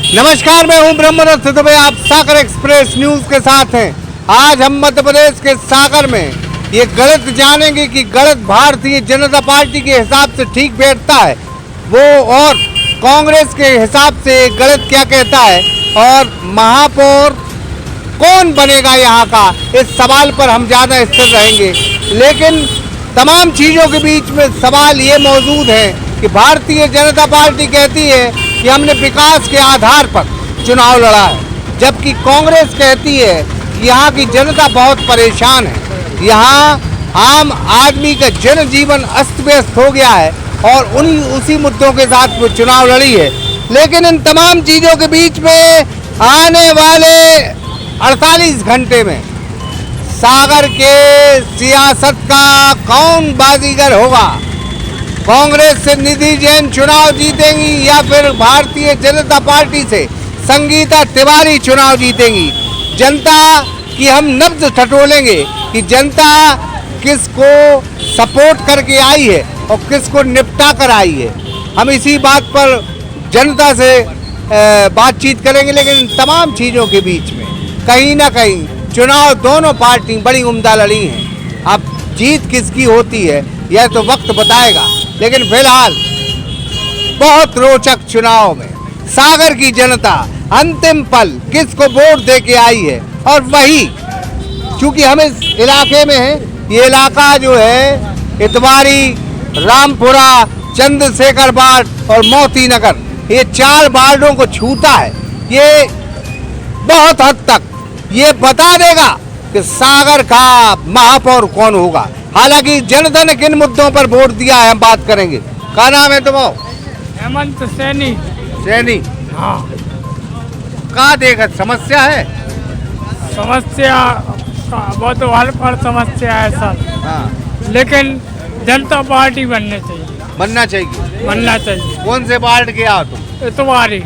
नमस्कार, मैं हूं ब्रह्मरथ दुबे। आप सागर एक्सप्रेस न्यूज के साथ हैं। आज हम मध्य प्रदेश के सागर में ये गलत जानेंगे कि गलत भारतीय जनता पार्टी के हिसाब से ठीक बैठता है वो, और कांग्रेस के हिसाब से गलत क्या कहता है, और महापौर कौन बनेगा यहाँ का, इस सवाल पर हम ज़्यादा स्थिर रहेंगे। लेकिन तमाम चीज़ों के बीच में सवाल ये मौजूद है कि भारतीय जनता पार्टी कहती है कि हमने विकास के आधार पर चुनाव लड़ा है, जबकि कांग्रेस कहती है कि यहाँ की जनता बहुत परेशान है, यहाँ आम आदमी का जनजीवन अस्त व्यस्त हो गया है और उसी मुद्दों के साथ वो चुनाव लड़ी है। लेकिन इन तमाम चीज़ों के बीच में आने वाले 48 घंटे में सागर के सियासत का कौन बाजीगर होगा? कांग्रेस से निधि जैन चुनाव जीतेंगी या फिर भारतीय जनता पार्टी से संगीता तिवारी चुनाव जीतेंगी? जनता की हम नब्ज टटोलेंगे कि जनता किसको सपोर्ट करके आई है और किसको निपटा कर आई है। हम इसी बात पर जनता से बातचीत करेंगे। लेकिन तमाम चीज़ों के बीच में कहीं ना कहीं चुनाव दोनों पार्टी बड़ी उम्दा लड़ी हैं। अब जीत किसकी होती है यह तो वक्त बताएगा। लेकिन फिलहाल बहुत रोचक चुनाव में सागर की जनता अंतिम पल किसको वोट दे के आई है, और वही चूंकि हम इस इलाके में हैं, ये इलाका जो है इतवारी, रामपुरा, चंद्रशेखर वार्ड और मोती नगर, ये 4 वार्डों को छूता है। ये बहुत हद तक ये बता देगा कि सागर का महापौर कौन होगा। हालांकि जनता ने किन मुद्दों पर वोट दिया है हम बात करेंगे। क्या नाम है तुम्हारा? हेमंत सैनी। सैनी, हाँ। क्या देखा समस्या है? समस्या बहुत हल पर समस्या है सर। हाँ। लेकिन जनता पार्टी बननी चाहिए। बनना चाहिए। बनना चाहिए। कौन से वार्ड के आओ तुम? इतवारी।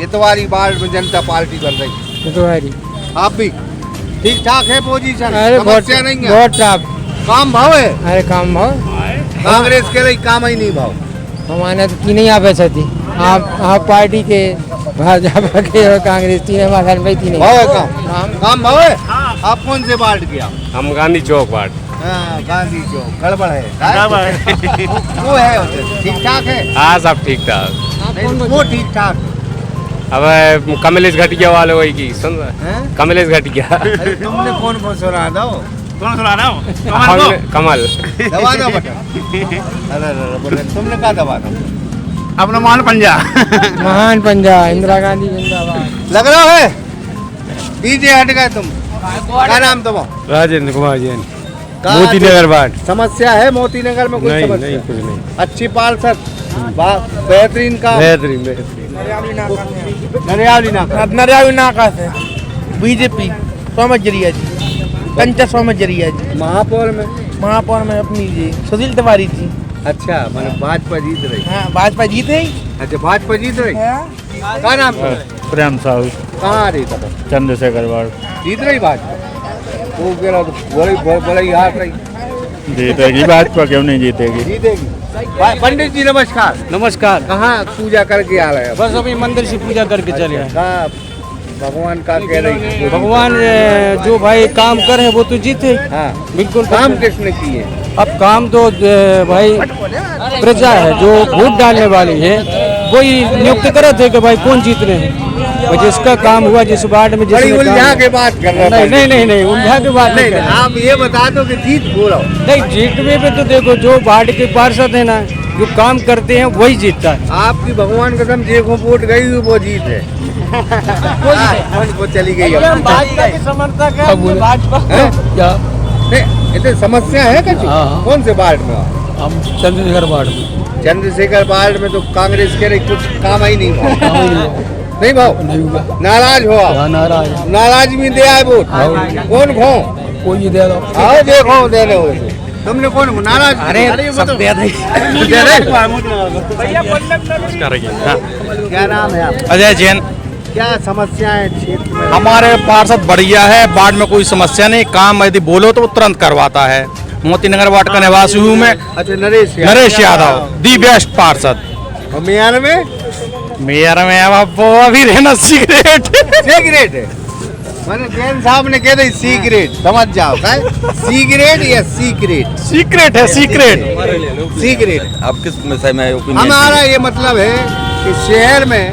इतवारी वार्ड में जनता पार्टी बन रही। इतवारी। आप भी ठीक ठाक है पोजीशन? अरे समस्या नहीं है? बहुत टाप। काम भाव है? अरे काम भाव कांग्रेस के लिए काम ही नहीं भाव। हमारे तो की नहीं आप थी। आप पार्टी के भाजपा के और कांग्रेस तीन हमारे तीन भाव है। काम भाव है। आप कौन से वार्ड के आओ? हम गांधी चौक वार्ड। हाँ, गांधी चौक। गड़बड़ है वो है ठीक ठाक है? हाँ सब ठीक ठाक। वो ठीक ठाक। अब कमलेश घटिया वाले वही की सुन रहे? कमलेश घटिया। तुमने कौन सुना दो? कौन सुनाना हो? कमल दबाना बटन। अरे तुमने क्या दबाना? अपना महान पंजा। महान पंजा इंदिरा गांधी जिंदाबाद। लग रहा है पीछे हट गए तुम। क्या नाम तुम्हारा? राजेंद्र कुमार जैन, कहाँ मोती नगर वार्ड। समस्या है मोती नगर में? कोई नहीं समस्या? नहीं कुछ नहीं। अच्छी पार्षद, बेहतरीन काम। बेहतरीन बेहतरीन। नरियावली नाका। नरियावली नाका से बीजेपी सोमत जरिया जी, कंचा सोमत जरिया जी। महापौर में अपनी जी सुशील तिवारी जी। अच्छा, मैंने भाजपा जीत रही। हाँ, भाजपा जीते ही। अच्छा, भाजपा जीत रही। क्या नाम है? प्रेम साहू, कहाँ आ रही था? चंद्रशेखर वार्ड। जीत रही भाजपा? वो गिरा तो बड़ा ही हार रही। जीतेगी भाजपा, क्यों नहीं जीतेगी? जीतेगी। पंडित जी नमस्कार। नमस्कार। कहाँ पूजा करके आ रहे हैं? बस अभी मंदिर से पूजा करके चले आए। कहाँ भगवान का कह रही? भगवान जो भाई काम कर है वो तो जीते। हाँ, बिल्कुल। काम किसने किए? अब काम तो भाई प्रजा है जो वोट डालने वाली है, वही नियुक्त करे थे कि भाई कौन जीत रहे हैं। जिसका काम हुआ जिस वार्ड में बड़ी उलझा के बात कर रहे हैं। नहीं उलझा के बात नहीं। आप ये बता दो कि जीत बोलो। नहीं, जीतने पे तो देखो जो वार्ड के पार्षद है ना, जो काम करते हैं वही जीतता है। आपकी भगवान कसम देखो वोट गई हुई वो जीत है। वो चली गई। भाजपा के समर्थक है भाजपा। क्या इतने समस्या है क्या? हाँ। कौन से वार्ड में? हम चंद्रशेखर वार्ड में। चंद्रशेखर वार्ड में तो कांग्रेस के लिए कुछ काम ही नहीं भाव। नहीं भाव? नहीं हुआ। नाराज हो आप? नाराज भी दे आए वोट। कौन खो? कोई दे दो। आओ देखो देने हो। तुमने कौन नाराज? अरे सब दे दे। क्या नाम है आप? अजय जैन। क्या समस्याएं क्षेत्र में? हमारे पार्षद बढ़िया है, वार्ड में कोई समस्या नहीं, काम यदि बोलो तो वो तुरंत करवाता है। मोती नगर वार्ड का निवासी हूँ मैं। अच्छा, नरेश यादव दी बेस्ट पार्षद। और मेयर में मेयर में अब वो अभी रहना सिगरेट सिगरेट है मैंने जैन साहब ने कह दी सिगरेट समझ जाओ सिगरेट या सीक्रेट सीक्रेट है सीक्रेट। सिगरेट। आप किस विषय में ओपिनियन? हमारा ये मतलब है कि शहर में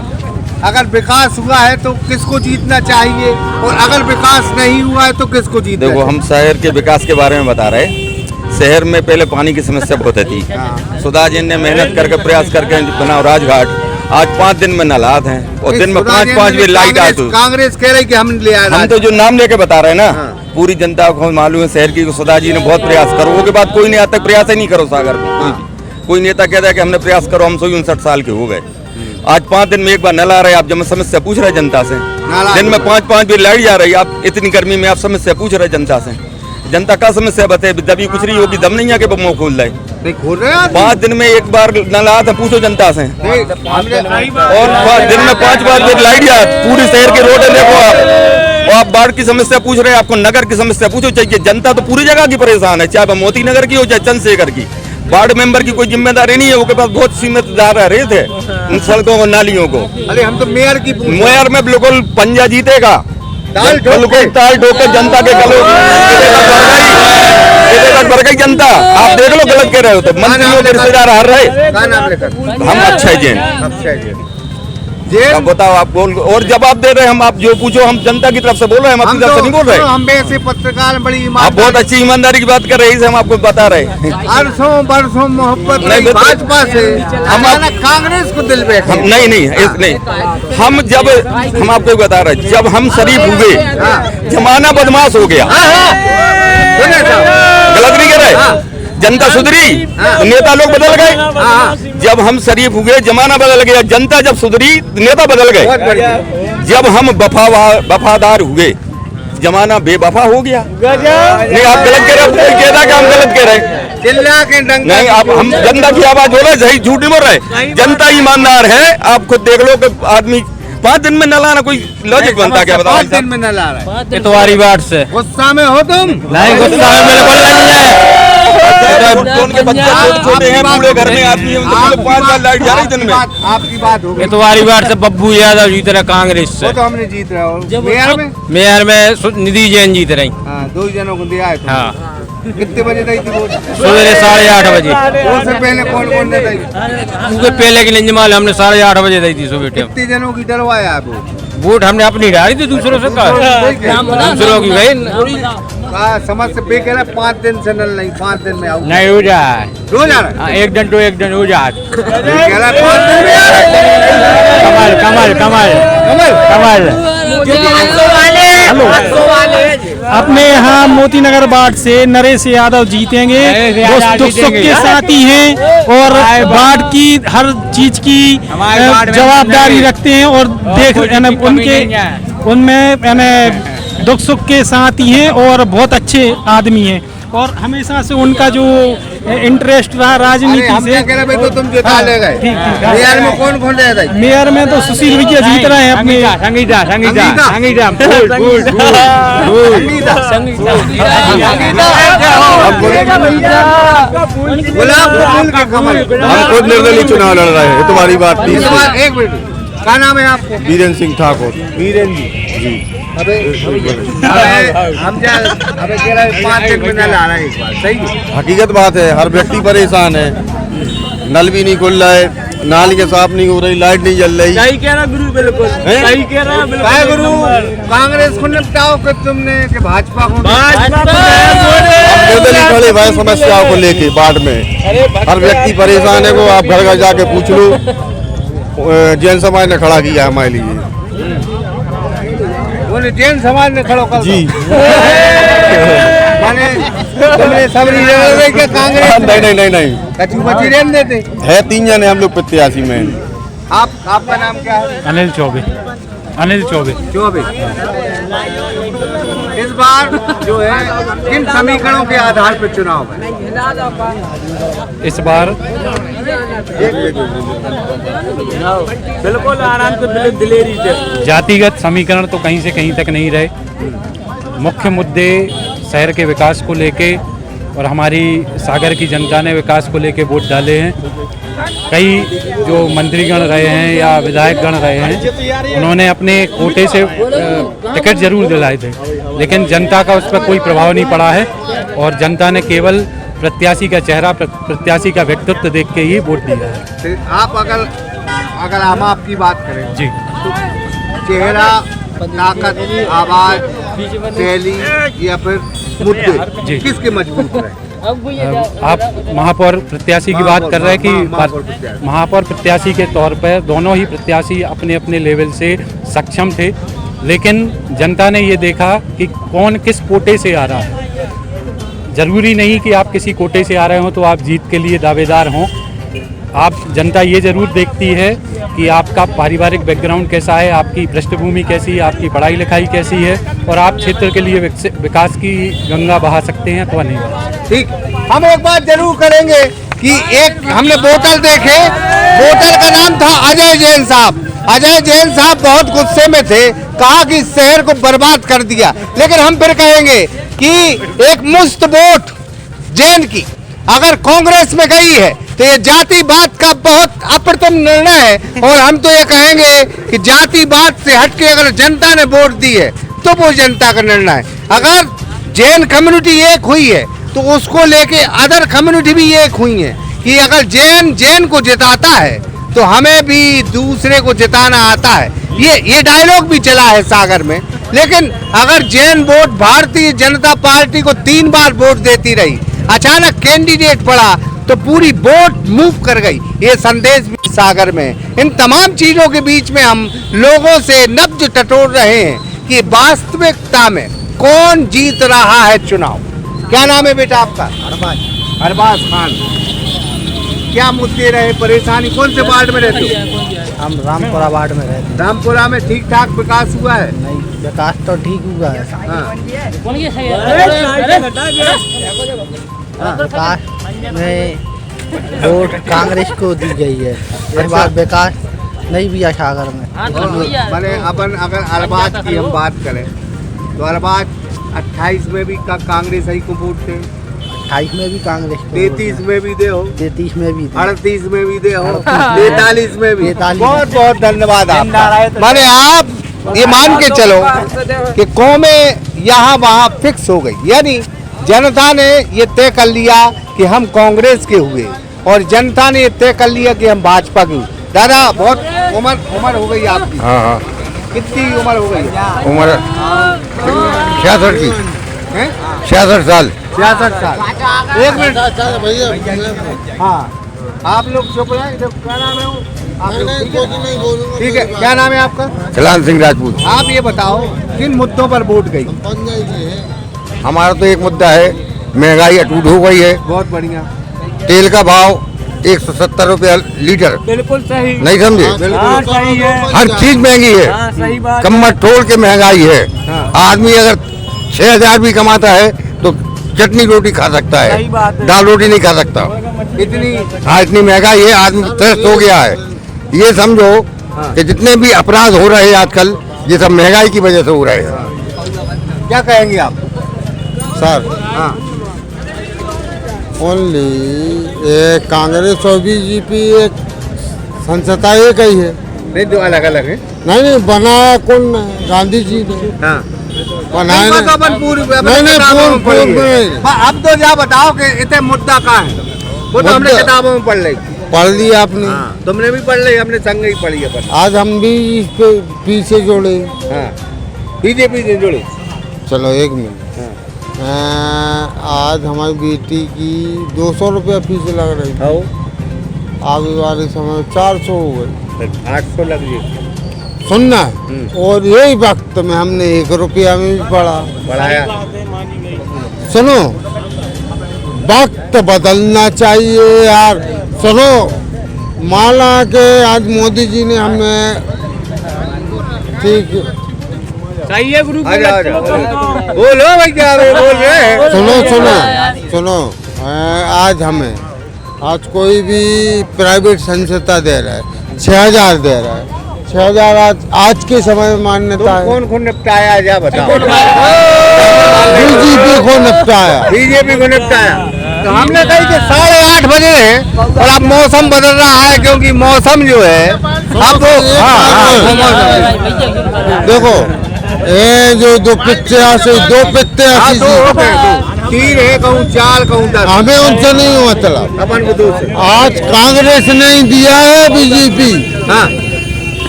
अगर विकास हुआ है तो किसको जीतना चाहिए और अगर विकास नहीं हुआ है तो किसको जीतना देखो, हम शहर के विकास के बारे में बता रहे। शहर में पहले पानी की समस्या बहुत थी। सुधा जी ने मेहनत करके प्रयास करके बनाओ राजघाट, आज 5 दिन में नलात हैं और दिन में 5-5 भी लाइट आती। कांग्रेस कह रही कि हम ले आए। हम तो जो नाम लेके बता रहे हैं ना, पूरी जनता को मालूम है शहर की। सुधा जी ने बहुत प्रयास करो, वो के बाद कोई नहीं आता, प्रयास ही नहीं करो सागर में। कोई नेता कहता है कि हमने प्रयास करो, हम 159 साल के हो गए। आज 5 दिन में एक बार नल आ रहे, आप जब समस्या पूछ रहे जनता से। दिन में 5-5 भी लाइट जा रही, आप इतनी गर्मी में आप समस्या पूछ रहे जनता से। जनता का समस्या बता, दबी कुछ नहीं होगी, दम नहीं आके मुंह खोल रहे। खोल रहे हैं 5 दिन में एक बार नल आता, पूछो जनता से। और दिन में 5 बार लाइट जा, पूरी शहर के रोड देखो आप। और आप बाढ़ की समस्या पूछ रहे हैं, आपको नगर की समस्या पूछो चाहिए। जनता तो पूरी जगह की परेशान है, चाहे मोती नगर की हो चाहे चंद्रशेखर की। वार्ड मेंबर की कोई जिम्मेदारी नहीं है, उसके पास बहुत सीमित रहे थे इन सड़कों और नालियों को। अरे हम तो मेयर की मेयर में बिल्कुल पंजा जीतेगा, बिल्कुल ताल ठोक के जनता के गलों बढ़ गई जनता। आप देख लो, गलत कह रहे हो तो मंत्रियों के रिश्तेदार हार रहे। हम अक्षय जैन। अब बताओ आप बोल, और जवाब दे रहे हैं हम। आप जो पूछो, हम जनता की तरफ से बोल रहे हैं, हम अपनी तरफ से नहीं बोल रहे। हम वैसे पत्रकार बड़ी आप बहुत अच्छी ईमानदारी की बात कर रहे हैं, हम आपको बता रहे हैं। अरसों बरसों मोहब्बत नहीं भाजपा से, हम कांग्रेस को दिल बैठे। नहीं, हम जब हम आपको बता रहे हैं, जब हम शरीफ हुए, जमाना बदमाश हो गया। गलत नहीं कह रहे, जनता सुधरी तो नेता लोग बदल गए। जब हम शरीफ हुए, जमाना बदल गया। जनता जब सुधरी, नेता बदल गए। जब हम वफादार हुए, जमाना बेवफा हो गया। नहीं, आप गलत कह रहे हैं, कोई कहता कि हम गलत कह रहे हैं। चिल्ला के डंका नहीं, आप हम जनता की आवाज बोल रहे, सही झूठ नहीं बोल रहे। जनता ईमानदार है, आप खुद देख लो कि आदमी 5 दिन में न लाना कोई लॉजिक बनता क्या? बताओ। 5 दिन में न ला रहा है। इतवारी बात से गुस्सा में हो तुम? नहीं, गुस्सा में बिल्कुल नहीं है। उनके बच्चे छोटे हैं, पूरे घर में आदमी है, उनके 5 बार लाइट जा रही दिन में। आपकी बात हो गई। इतवारी बात से बब्बू यादव जीत रहे कांग्रेस से। वो तो हमने जीत रहा हो। मेयर में निधि जैन जीत रही। 2 जनों को दिया है। हाँ, कितने बजे दी थी वोट? सवेरे 8:30 बजे। उससे पहले कौन कौन देता है? क्योंकि पहले की निंजमाल हमने 8:30 बजे दी थी सुबह। कितने जनों की डलवाया आप? वोट हमने अपनी डाली थी, दूसरों से दूसरों की भाई। समझ से पे कह रहा 5 दिन से नल नहीं, 5 दिन में आऊँ नहीं हो जाए, हो जा रहा है। एक दिन तो एक दिन हो जाए। कह रहा 5 दिन में आ रहा है। कमाल कमाल कमाल कमाल कमाल। अपने यहाँ मोती नगर वार्ड से नरेश यादव जीतेंगे। वो दुख सुख के साथी हैं और वार्ड की हर चीज की जवाबदारी रखते हैं और देख उनमें दुख सुख के साथी हैं और बहुत अच्छे आदमी हैं। और हमेशा से उनका जो इंटरेस्ट रहा राजनीति से। तो तुम जिता ले गए। मेयर में कौन कौन रहता है? मेयर में तो सुशील भैया जीत रहे हैं अपने। संगीता हम खुद निर्दलीय चुनाव लड़ रहे हैं। तुम्हारी बात नहीं। एक मिनट, क्या नाम है आपको? वीरेंद्र सिंह ठाकुर। वीरेंद्र जी। अबे हम जा अबे कह रहे 5 दिन में नल आ रहा है इस बार, सही है? हकीकत बात है, हर व्यक्ति परेशान है। नल भी नहीं खुल रहा है, नाली के साफ नहीं हो रही, लाइट नहीं जल रही। सही कह रहा गुरु, बिल्कुल सही कह रहा बिल्कुल। गुरु, कांग्रेस को निपटाओ कि तुमने कि भाजपा को? निर्दलीय खड़े भाई समस्याओं को लेके वार्ड में हर व्यक्ति परेशान है। वो आप घर घर जाके पूछ लो, जैन समाज ने खड़ा किया हमारे लिए। जैन समाज ने खड़ा कर जी। माने तुमने सबरी के कांग्रेस? नहीं कचू बची रहने देते है। 3 जन है हम लोग प्रत्याशी में। आपका नाम क्या है? अनिल चौबे। चौबे। इस बार जो है किन समीकरणों के आधार पर चुनाव है? इस बार बिल्कुल आराम से दिलेरी से। जातिगत समीकरण तो कहीं से कहीं तक नहीं रहे। मुख्य मुद्दे शहर के विकास को लेके और हमारी सागर की जनता ने विकास को लेकर वोट डाले हैं। कई जो मंत्रीगण रहे हैं या विधायकगण रहे हैं, उन्होंने अपने कोटे से टिकट जरूर दिलाए थे, लेकिन जनता का उस पर कोई प्रभाव नहीं पड़ा है और जनता ने केवल प्रत्याशी का चेहरा, प्रत्याशी का व्यक्तित्व देख के ही वोट दिया है। आप अगर हम आपकी बात करें जी, तो चेहरा, ताकत, आवाज, शैली या फिर मुद्दे किसके मजबूत रहे? आप महापौर प्रत्याशी की बात कर रहे हैं कि महापौर प्रत्याशी के तौर पर दोनों ही प्रत्याशी अपने अपने लेवल से सक्षम थे, लेकिन जनता ने ये देखा कि कौन किस कोटे से आ रहा है। जरूरी नहीं कि आप किसी कोटे से आ रहे हो तो आप जीत के लिए दावेदार हों। आप जनता ये जरूर देखती है कि आपका पारिवारिक बैकग्राउंड कैसा है, आपकी पृष्ठभूमि कैसी है, आपकी पढ़ाई लिखाई कैसी है और आप क्षेत्र के लिए विकास की गंगा बहा सकते हैं अथवा नहीं। ठीक, हम एक बात जरूर करेंगे कि एक हमने बोतल देखे, बोतल का नाम था अजय जैन साहब। अजय जैन साहब बहुत गुस्से में थे, कहा कि इस शहर को बर्बाद कर दिया। लेकिन हम फिर कहेंगे कि एक मुश्त वोट जैन की अगर कांग्रेस में गई है तो ये जातिवाद का बहुत अप्रतिम निर्णय है। और हम तो ये कहेंगे कि जातिवाद से हटके अगर जनता ने वोट दी है तो वो जनता का निर्णय है। अगर जैन कम्युनिटी एक हुई है तो उसको लेके अदर कम्युनिटी भी एक हुई है कि अगर जैन को जिताता है तो हमें भी दूसरे को जिताना आता है। ये डायलॉग भी चला है सागर में। लेकिन अगर जैन वोट भारतीय जनता पार्टी को 3 बार वोट देती रही, अचानक कैंडिडेट पड़ा तो पूरी वोट मूव कर गई, ये संदेश भी सागर में। इन तमाम चीजों के बीच में हम लोगों से नब्ज टटोल रहे हैं कि वास्तविकता में कौन जीत रहा है चुनाव। क्या नाम है बेटा आपका? अरबाज खान। क्या मुद्दे रहे, परेशानी, कौन से वार्ड में रहते हो? हम रामपुरा वार्ड में रहते हैं। रामपुरा में ठीक ठाक विकास हुआ है? नहीं, विकास तो ठीक हुआ है। विकास में वोट कांग्रेस को दी गई है, इस बार विकास नहीं भी है सागर में। मैंने अपन अगर अरबाज की हम बात करें तो अरबाज 28 में भी कांग्रेस ही को वोट थे, 28 में भी कांग्रेस को, 33 में भी दे हो, 33 में भी, 38 में भी दे हो, 43 में भी। 43 बहुत बहुत धन्यवाद आपका। माने आप ये मान के चलो कि कौमें यहाँ वहाँ फिक्स हो गई, यानी जनता ने ये तय कर लिया कि हम कांग्रेस के हुए और जनता ने ये तय कर लिया कि हम भाजपा के हुए। दादा बहुत उम्र हो गई आपकी? हाँ हाँ। कितनी उम्र हो गई? उम्र 66 की है, 66 साल। 66 साल। एक मिनट, हाँ आप लोग चुप रहे, इधर क्या नाम है? ठीक है, क्या नाम है आपका? कल्याण सिंह राजपूत। आप ये बताओ किन मुद्दों पर वोट गई? हमारा तो एक मुद्दा है, महंगाई अटूट हो गई है। बहुत बढ़िया। तेल का भाव 170 रुपया लीटर। बिल्कुल सही, नहीं समझे? बिल्कुल सही है, हर चीज महंगी है, सही बात। कमर तोड़ के महंगाई है। आदमी अगर 6000 भी कमाता है तो चटनी रोटी खा सकता है, दाल रोटी नहीं खा सकता। इतनी हाँ, इतनी महंगाई है, आदमी त्रस्त हो गया है। ये समझो कि जितने भी अपराध हो रहे हैं आजकल, ये सब महंगाई की वजह से हो रहे हैं। क्या कहेंगे आप? सर हाँ, ओनली कांग्रेस और बीजेपी एक संसदा एक ही है। नहीं, दो अलग अलग है। नहीं बनाया कौन? गांधी जी ने हाँ, बनाया नहीं, तो अपन पूरी अब तो जा बताओ कि इतने मुद्दा कहाँ है? वो तो हमने किताबों में पढ़ ली। पढ़ लिया आपने? हाँ, तुमने भी पढ़ ली, हमने संग ही पढ़ी है। आज हम भी इस पे पीछे जोड़े। हाँ, बीजेपी से जुड़े। चलो एक मिनट। आज हमारी बेटी की 200 रुपया फीस लग रही थी, आगे वाले समय 400 हो गई, 800 लग गई। सुनना है। और यही वक्त में हमने 1 रुपया में भी बढ़ाया। सुनो, वक्त बदलना चाहिए यार। सुनो, माला के आज मोदी जी ने हमें ठीक सही है गुरु। बोलो भाई, क्या बोल रहे हैं? सुनो, आज हमें आज कोई भी प्राइवेट संस्था दे रहा है 6000 दे रहा है। 6000 आज के समय में मान्यता है। कौन निपटाया जा बताओ। बीजेपी को निपटाया। बीजेपी को निपटाया। तो हमने कही कि 8:30 बजे है और अब मौसम बदल रहा है, क्योंकि मौसम जो है अब देखो ये जो 285 तीन है, कहूँ 4 कहूँ 10, हमें उनसे नहीं मतलब। अपन को 2 से। आज कांग्रेस नहीं दिया है बीजेपी। हाँ,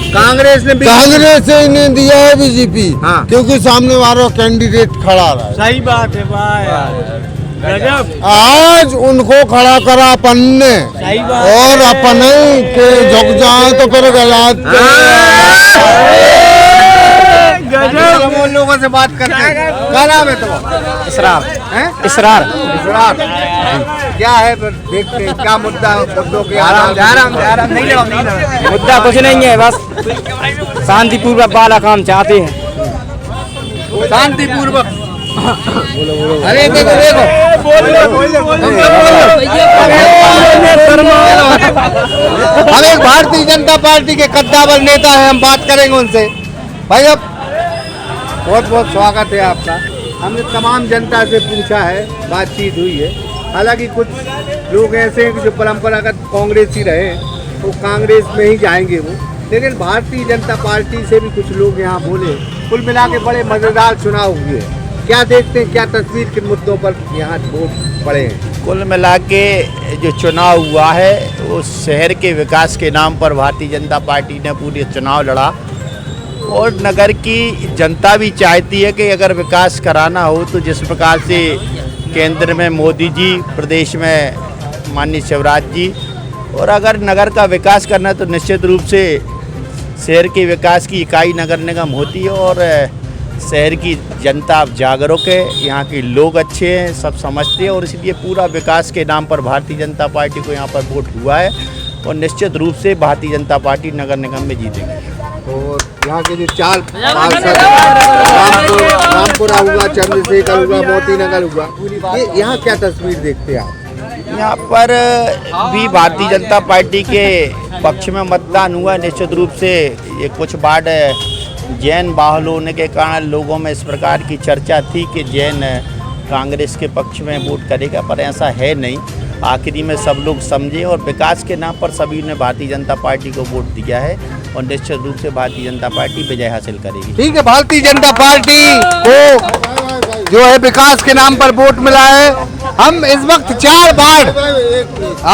कांग्रेस ने कांग्रेस ही नहीं दिया है बीजेपी। हाँ। क्योंकि सामने वाला कैंडिडेट खड़ा रहा है। सही बात है भाई, गजब। आज उनको खड़ा करा अपन ने, और अपन के झुक जाए तो फिर गलत। हम उन लोगों से बात करते हैं। क्या नाम है तुम्हारा? इसरार। हैं? इसरार। इसरार। क्या है फिर देखते हैं क्या मुद्दा, मुद्दों के आराम नहीं लो। मुद्दा कुछ नहीं है, बस शांतिपूर्वक वाला काम चाहते हैं। शांतिपूर्वक। अरे देखो हम एक भारतीय जनता पार्टी के कद्दावर नेता हैं, हम बात करेंगे उनसे। भाई अब बहुत बहुत स्वागत है आपका। हमने तमाम जनता से पूछा है, बातचीत हुई है। हालांकि कुछ लोग ऐसे हैं कि जो परंपरागत कांग्रेसी रहे, वो कांग्रेस में ही जाएंगे वो, लेकिन भारतीय जनता पार्टी से भी कुछ लोग यहाँ बोले। कुल मिला के बड़े मजेदार चुनाव हुए। क्या देखते हैं, क्या तस्वीर, किन मुद्दों पर यहाँ वोट पड़े हैं? कुल मिला के जो चुनाव हुआ है वो शहर के विकास के नाम पर भारतीय जनता पार्टी ने पूरे चुनाव लड़ा, और नगर की जनता भी चाहती है कि अगर विकास कराना हो तो जिस प्रकार से केंद्र में मोदी जी, प्रदेश में माननीय शिवराज जी, और अगर नगर का विकास करना है तो निश्चित रूप से शहर के विकास की इकाई नगर निगम होती है। और शहर की जनता अब जागरूक है, यहाँ के लोग अच्छे हैं, सब समझते हैं, और इसलिए पूरा विकास के नाम पर भारतीय जनता पार्टी को यहाँ पर वोट हुआ है, और निश्चित रूप से भारतीय जनता पार्टी नगर निगम में जीतेगी। और यहाँ के जो 4 पार्षद, रामपुरा हुआ, चंद्रशेखर हुआ, मोती नगर हुआ, ये यहाँ क्या तस्वीर देखते हैं आप? यहाँ पर भी भारतीय जनता पार्टी के पक्ष में मतदान हुआ। निश्चित रूप से ये कुछ वार्ड जैन बाहुल होने के कारण लोगों में इस प्रकार की चर्चा थी कि जैन कांग्रेस के पक्ष में वोट करेगा, पर ऐसा है नहीं। आखिरी में सब लोग समझे, और विकास के नाम पर सभी ने भारतीय जनता पार्टी को वोट दिया है, और निश्चित रूप से भारतीय जनता पार्टी विजय हासिल करेगी। ठीक है, भारतीय जनता पार्टी को जो है विकास के नाम पर वोट मिला है। हम इस वक्त 4 वार्ड,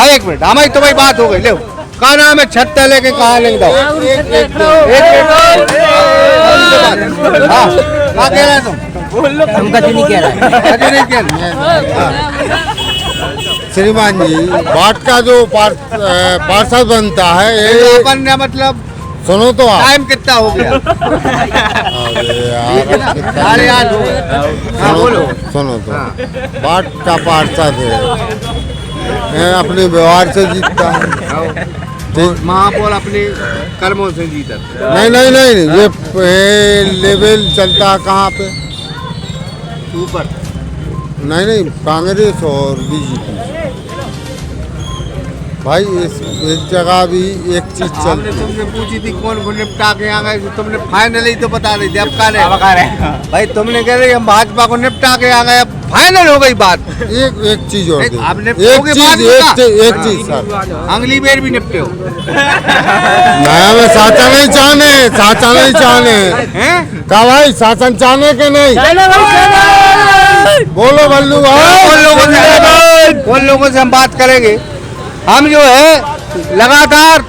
एक मिनट, हमारी तो भाई बात हो गई। ले का नाम है, छत्ता लेके कहाँ लेंगे दो? एक मिनट, हाँ, क्या कह रहे हैं तुम? हम कभी नहीं कह रहे। श्रीमान जी, वार्ड का जो पार्षद बनता है, अपन ने मतलब सुनो तो आप। टाइम कितना हो गया? अरे यार 8:30 हो गए। सुनो तो, वार्ड का पार्षद है, अपने व्यवहार से जीतता है। महापौर अपने कर्मों से जीता। नहीं, ये लेवल चलता है कहाँ पे? ऊपर। नहीं, कांग्रेस और बीजेपी। भाई इस जगह भी एक चीज हमने तुमसे पूछी थी कौन को निपटा के आ गए, तुमने फाइनल ही तो बता रही थी। अब कह रहे भाई, तुमने कह रहे हम भाजपा को निपटा के आ गए, अब फाइनल हो गई बात। एक चीज और एक चीज सर, अगली बार भी निपटे हो। नया में शासन नहीं चाहने कहा भाई, शासन चाहने के नहीं। बोलो बल्लू भाई, उन लोगों से हम बात करेंगे। हम जो है लगातार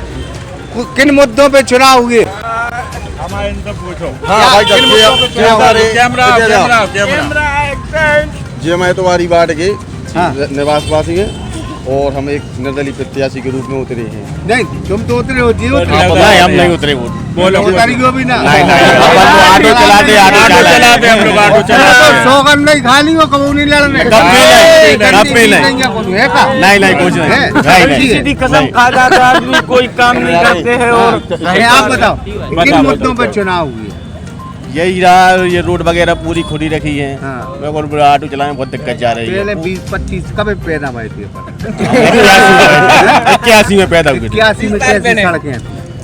किन मुद्दों पे चुनाव हुए? हमारे इनसे पूछो। जी मैं तुम्हारी वार्ड के निवासवासी हैं, और हम एक निर्दलीय प्रत्याशी के रूप में उतरे हैं। नहीं, तुम तो उतरे हो जी? नहीं, हम नहीं उतरे। बोलो भी ना। ऑटो चलाते हम लोग, ऑटो चलाते। सौगंध नहीं खानी हो, कबू नहीं लड़ने। नहीं कुछ नहीं। सीधी कसम खा जाता है आदमी, कोई काम नहीं करते हैं। और आप बताओ किन मुद्दों पर चुनाव हुए? यही रहा, ये रोड वगैरह पूरी खुली रखी है। ऑटो चलाने में बहुत दिक्कत जा रही है। पहले 20-25 कब पैदा हुए थे? 81 में पैदा हुए। 81 में कैसी सड़कें?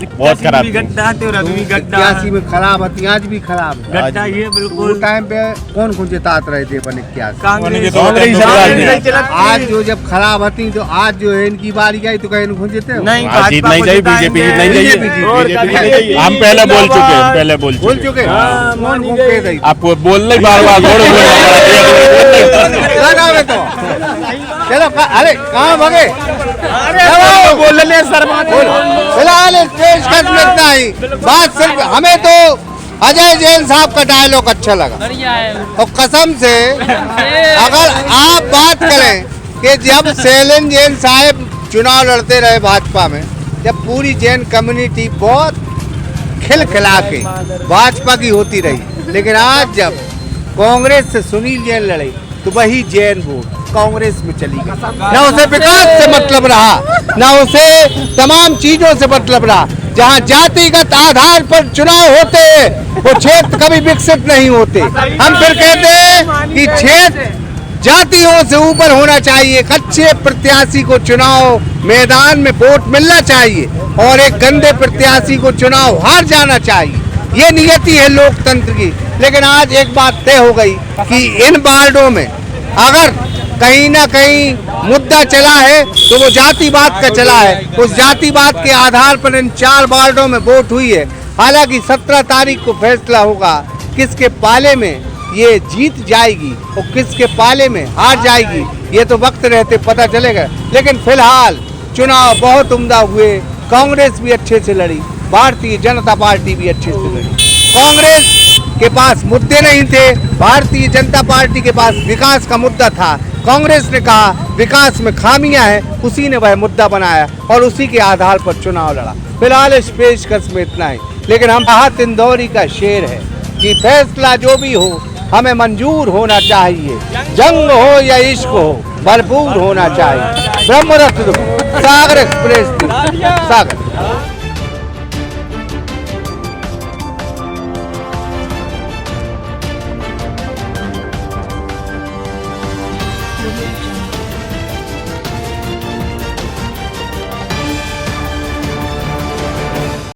बहुत खराब थी। इक्यासी में खराब थी, आज भी खराब है। गड्ढा ये वो टाइम पे कौन कौन जितात रहे थे अपन 81? कांग्रेस सरकार थी। आज जो जब खराब होती तो आज जो है इनकी बारी आई तो कहीं इनको जीते हो? नहीं, जीत नहीं चाहिए, बीजेपी जीत नहीं चाहिए। हम पहले बोल चुके हैं, पहले बोल चुके कौन कौन कह गई? आपको बोलना ही बार बार तो चलो अरे कहाँ भागे? बोलने सर फिलहाल इस पेशकश में इतना ही। बात सिर्फ हमें तो अजय जैन साहब का डायलॉग अच्छा लगा और कसम से अगर आप बात करें कि जब शैलेंद्र जैन साहब चुनाव लड़ते रहे भाजपा में, जब पूरी जैन कम्युनिटी बहुत खिलखिला के भाजपा की होती रही, लेकिन आज जब कांग्रेस से सुनील जैन लड़े तो वही जैन वोट कांग्रेस में चली गई। न उसे विकास से मतलब रहा, न उसे तमाम चीजों से मतलब रहा। जहां जातिगत आधार पर चुनाव होते हैं वो क्षेत्र कभी विकसित नहीं होते। हम फिर कहते हैं कि क्षेत्र जातियों से ऊपर होना चाहिए। एक अच्छे प्रत्याशी को चुनाव मैदान में वोट मिलना चाहिए और एक गंदे प्रत्याशी को चुनाव हार जाना चाहिए। ये नियति है लोकतंत्र की। लेकिन आज एक बात तय हो गई कि इन वार्डों में अगर कहीं ना कहीं मुद्दा चला है तो वो जातिवाद का चला है। उस जातिवाद के आधार पर इन 4 वार्डों में वोट हुई है। हालांकि 17 तारीख को फैसला होगा किसके पाले में ये जीत जाएगी और किसके पाले में हार जाएगी, ये तो वक्त रहते पता चलेगा। लेकिन फिलहाल चुनाव बहुत उम्दा हुए। कांग्रेस भी अच्छे से लड़ी, भारतीय जनता पार्टी भी अच्छे से लड़ी। कांग्रेस के पास मुद्दे नहीं थे, भारतीय जनता पार्टी के पास विकास का मुद्दा था। कांग्रेस ने कहा विकास में खामियां हैं, उसी ने वह मुद्दा बनाया और उसी के आधार पर चुनाव लड़ा। फिलहाल इस पेशकश में इतना ही। लेकिन हम आहत इंदौरी का शेर है कि फैसला जो भी हो हमें मंजूर होना चाहिए। जंग हो या इश्क हो भरपूर होना चाहिए। ब्रह्मरथ सागर एक्सप्रेस सागर। Audio Jungle.